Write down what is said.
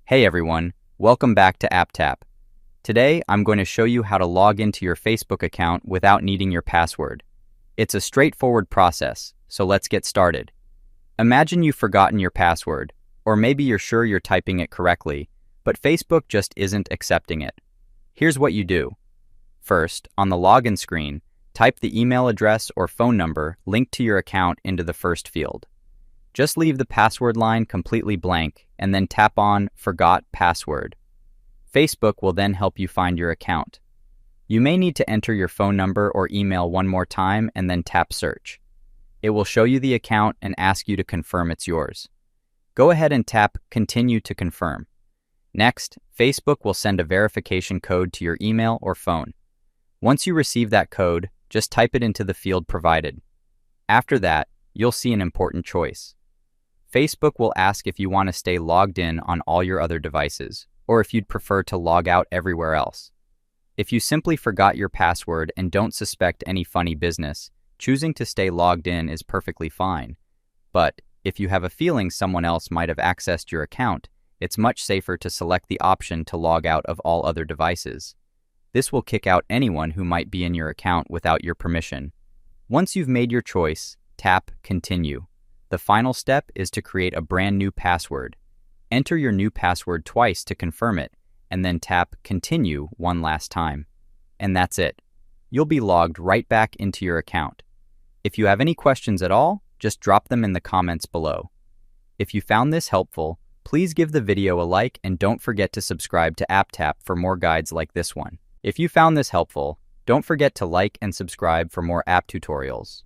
Hey everyone, welcome back to AppTap. Today, I'm going to show you how to log into your Facebook account without needing your password. It's a straightforward process, so let's get started. Imagine you've forgotten your password, or maybe you're sure you're typing it correctly, but Facebook just isn't accepting it. Here's what you do. First, on the login screen, type the email address or phone number linked to your account into the first field. Just leave the password line completely blank and then tap on Forgot Password. Facebook will then help you find your account. You may need to enter your phone number or email one more time and then tap Search. It will show you the account and ask you to confirm it's yours. Go ahead and tap Continue to confirm. Next, Facebook will send a verification code to your email or phone. Once you receive that code, just type it into the field provided. After that, you'll see an important choice. Facebook will ask if you want to stay logged in on all your other devices, or if you'd prefer to log out everywhere else. If you simply forgot your password and don't suspect any funny business, choosing to stay logged in is perfectly fine. But if you have a feeling someone else might have accessed your account, it's much safer to select the option to log out of all other devices. This will kick out anyone who might be in your account without your permission. Once you've made your choice, tap Continue. The final step is to create a brand new password. Enter your new password twice to confirm it, and then tap Continue one last time. And that's it. You'll be logged right back into your account. If you have any questions at all, just drop them in the comments below. If you found this helpful, please give the video a like and don't forget to subscribe to AppTap for more guides like this one. If you found this helpful, don't forget to like and subscribe for more app tutorials.